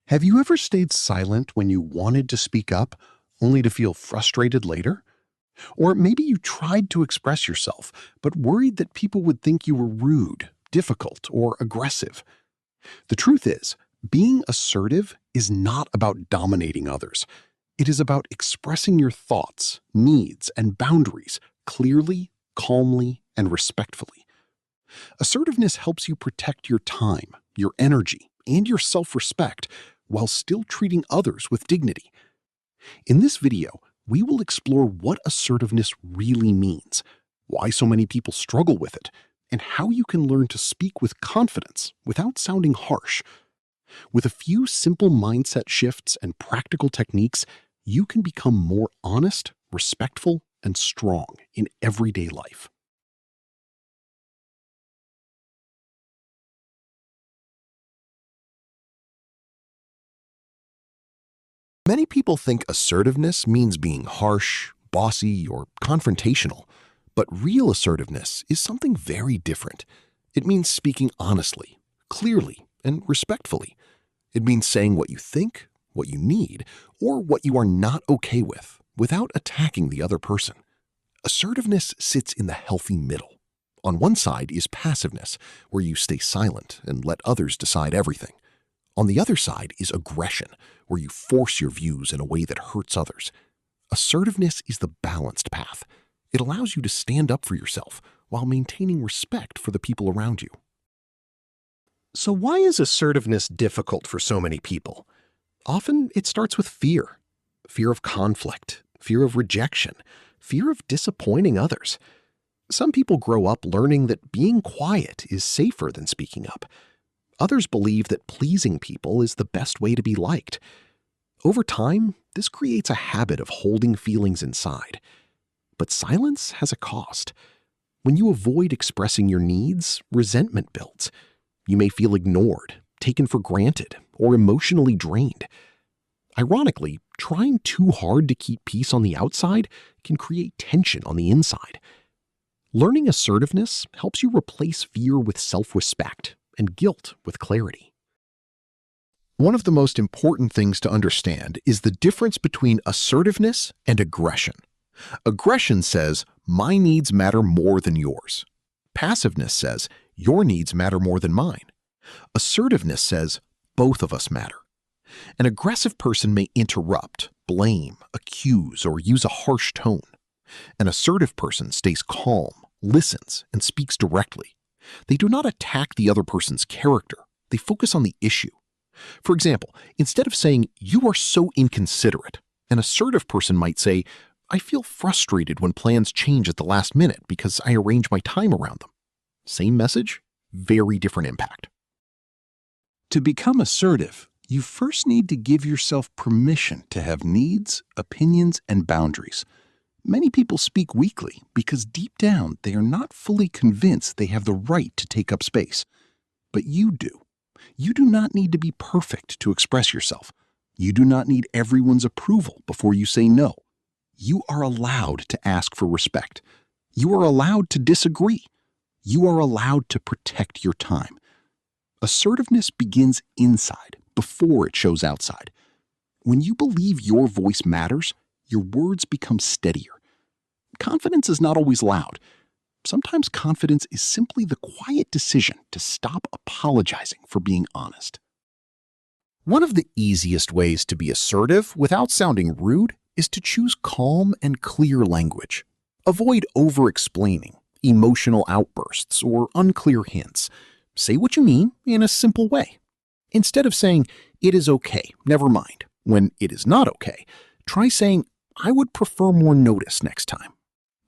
Have you ever stayed silent when you wanted to speak up, only to feel frustrated later? Or maybe you tried to express yourself, but worried that people would think you were rude, difficult, or aggressive. The truth is, being assertive is not about dominating others. It is about expressing your thoughts, needs, and boundaries clearly, calmly, and respectfully. Assertiveness helps you protect your time, your energy, and your self-respect while still treating others with dignity. In this video, we will explore what assertiveness really means, why so many people struggle with it, and how you can learn to speak with confidence without sounding harsh. With a few simple mindset shifts and practical techniques, you can become more honest, respectful, and strong in everyday life. Many people think assertiveness means being harsh, bossy, or confrontational, but real assertiveness is something very different. It means speaking honestly, clearly, and respectfully. It means saying what you think, what you need, or what you are not okay with, without attacking the other person. Assertiveness sits in the healthy middle. On one side is passiveness, where you stay silent and let others decide everything. On the other side is aggression, where you force your views in a way that hurts others. Assertiveness is the balanced path. It allows you to stand up for yourself while maintaining respect for the people around you. So why is assertiveness difficult for so many people? Often it starts with fear. Fear of conflict, fear of rejection, fear of disappointing others. Some people grow up learning that being quiet is safer than speaking up. Others believe that pleasing people is the best way to be liked. Over time, this creates a habit of holding feelings inside. But silence has a cost. When you avoid expressing your needs, resentment builds. You may feel ignored, taken for granted, or emotionally drained. Ironically, trying too hard to keep peace on the outside can create tension on the inside. Learning assertiveness helps you replace fear with self-respect and guilt with clarity. One of the most important things to understand is the difference between assertiveness and aggression. Aggression says, my needs matter more than yours. Passiveness says, your needs matter more than mine. Assertiveness says, both of us matter. An aggressive person may interrupt, blame, accuse, or use a harsh tone. An assertive person stays calm, listens, and speaks directly. They do not attack the other person's character. They focus on the issue. For example, instead of saying, you are so inconsiderate, an assertive person might say, I feel frustrated when plans change at the last minute because I arrange my time around them. Same message, very different impact. To become assertive, you first need to give yourself permission to have needs, opinions, and boundaries. Many people speak weakly because deep down they are not fully convinced they have the right to take up space. But you do. You do not need to be perfect to express yourself. You do not need everyone's approval before you say no. You are allowed to ask for respect. You are allowed to disagree. You are allowed to protect your time. Assertiveness begins inside before it shows outside. When you believe your voice matters, your words become steadier. Confidence is not always loud. Sometimes confidence is simply the quiet decision to stop apologizing for being honest. One of the easiest ways to be assertive without sounding rude is to choose calm and clear language. Avoid over-explaining, emotional outbursts, or unclear hints. Say what you mean in a simple way. Instead of saying, it is okay, never mind, when it is not okay, try saying, I would prefer more notice next time.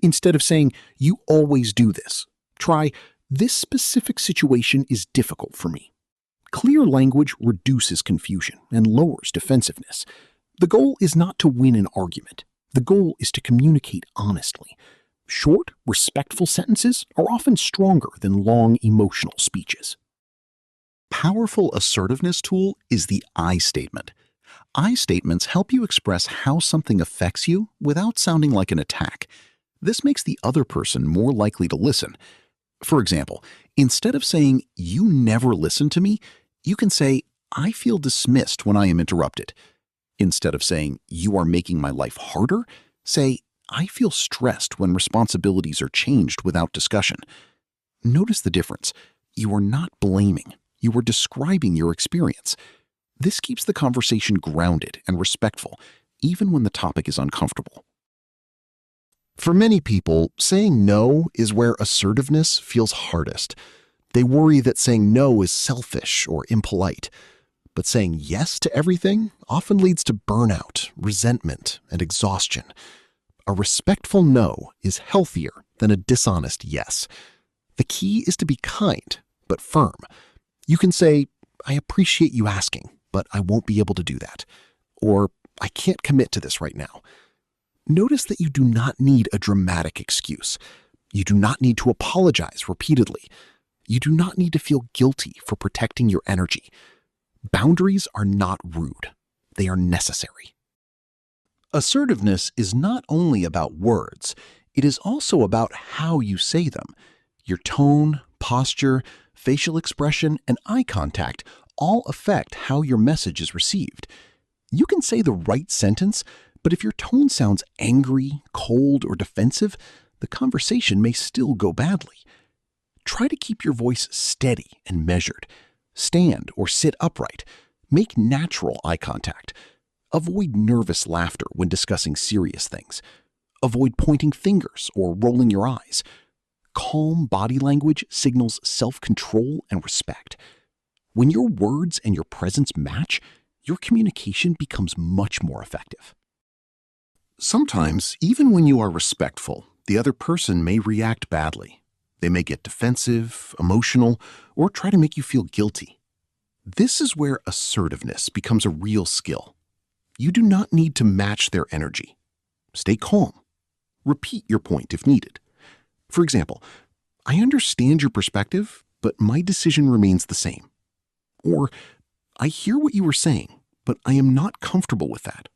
Instead of saying, you always do this, try, this specific situation is difficult for me. Clear language reduces confusion and lowers defensiveness. The goal is not to win an argument. The goal is to communicate honestly. Short, respectful sentences are often stronger than long, emotional speeches. Powerful assertiveness tool is the I statement. I statements help you express how something affects you without sounding like an attack. This makes the other person more likely to listen. For example, instead of saying, you never listen to me, you can say, I feel dismissed when I am interrupted. Instead of saying, "You are making my life harder," say, "I feel stressed when responsibilities are changed without discussion." Notice the difference. You are not blaming. You are describing your experience. This keeps the conversation grounded and respectful, even when the topic is uncomfortable. For many people, saying no is where assertiveness feels hardest. They worry that saying no is selfish or impolite. But saying yes to everything often leads to burnout, resentment, and exhaustion. A respectful no is healthier than a dishonest yes. The key is to be kind, but firm. You can say, "I appreciate you asking, but I won't be able to do that." Or, "I can't commit to this right now." Notice that you do not need a dramatic excuse. You do not need to apologize repeatedly. You do not need to feel guilty for protecting your energy. Boundaries are not rude. They are necessary. Assertiveness is not only about words, it is also about how you say them. Your tone, posture, facial expression, and eye contact all affect how your message is received. You can say the right sentence, but if your tone sounds angry, cold, or defensive, the conversation may still go badly. Try to keep your voice steady and measured. Stand or sit upright. Make natural eye contact. Avoid nervous laughter when discussing serious things. Avoid pointing fingers or rolling your eyes. Calm body language signals self-control and respect. When your words and your presence match, your communication becomes much more effective. Sometimes, even when you are respectful, the other person may react badly. They may get defensive, emotional, or try to make you feel guilty. This is where assertiveness becomes a real skill. You do not need to match their energy. Stay calm. Repeat your point if needed. For example, "I understand your perspective, but my decision remains the same." Or, "I hear what you were saying, but I am not comfortable with that."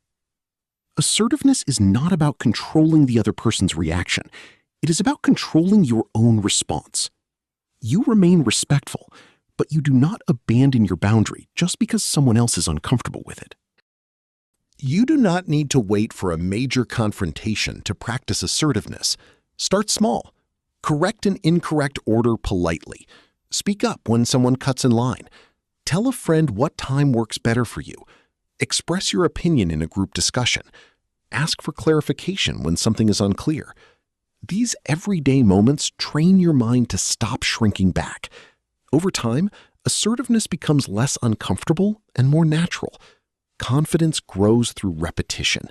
Assertiveness is not about controlling the other person's reaction. It is about controlling your own response. You remain respectful, but you do not abandon your boundary just because someone else is uncomfortable with it. You do not need to wait for a major confrontation to practice assertiveness. Start small. Correct an incorrect order politely. Speak up when someone cuts in line. Tell a friend what time works better for you. Express your opinion in a group discussion. Ask for clarification when something is unclear. These everyday moments train your mind to stop shrinking back. Over time, assertiveness becomes less uncomfortable and more natural. Confidence grows through repetition.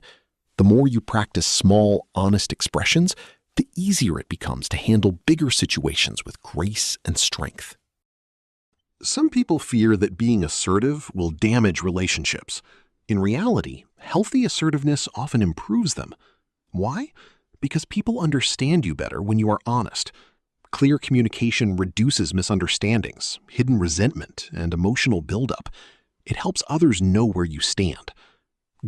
The more you practice small, honest expressions, the easier it becomes to handle bigger situations with grace and strength. Some people fear that being assertive will damage relationships. In reality, healthy assertiveness often improves them. Why? Because people understand you better when you are honest. Clear communication reduces misunderstandings, hidden resentment, and emotional buildup. It helps others know where you stand.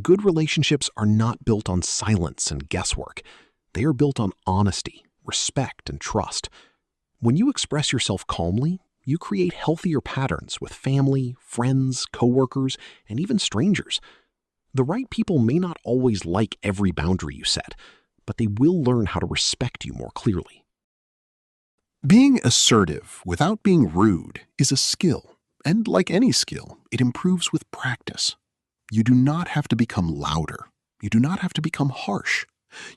Good relationships are not built on silence and guesswork. They are built on honesty, respect, and trust. When you express yourself calmly, you create healthier patterns with family, friends, coworkers, and even strangers. The right people may not always like every boundary you set, but they will learn how to respect you more clearly. Being assertive without being rude is a skill, and like any skill, it improves with practice. You do not have to become louder. You do not have to become harsh.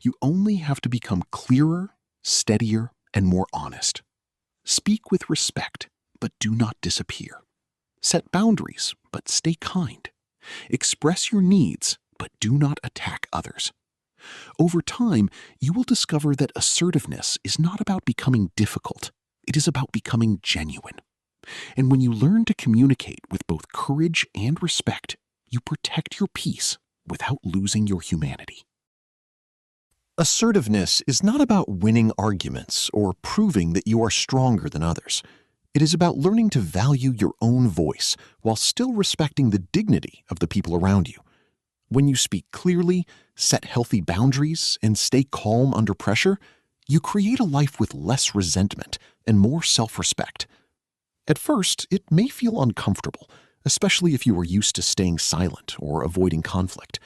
You only have to become clearer, steadier, and more honest. Speak with respect, but do not disappear. Set boundaries, but stay kind. Express your needs, but do not attack others. Over time, you will discover that assertiveness is not about becoming difficult. It is about becoming genuine. And when you learn to communicate with both courage and respect, you protect your peace without losing your humanity. Assertiveness is not about winning arguments or proving that you are stronger than others. It is about learning to value your own voice while still respecting the dignity of the people around you. When you speak clearly, set healthy boundaries, and stay calm under pressure, you create a life with less resentment and more self-respect. At first, it may feel uncomfortable, especially if you are used to staying silent or avoiding conflict.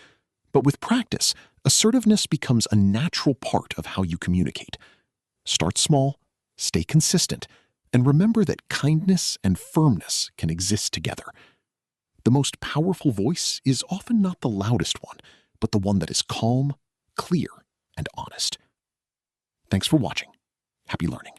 But with practice, assertiveness becomes a natural part of how you communicate. Start small, stay consistent, and remember that kindness and firmness can exist together. The most powerful voice is often not the loudest one, but the one that is calm, clear, and honest. Thanks for watching. Happy learning.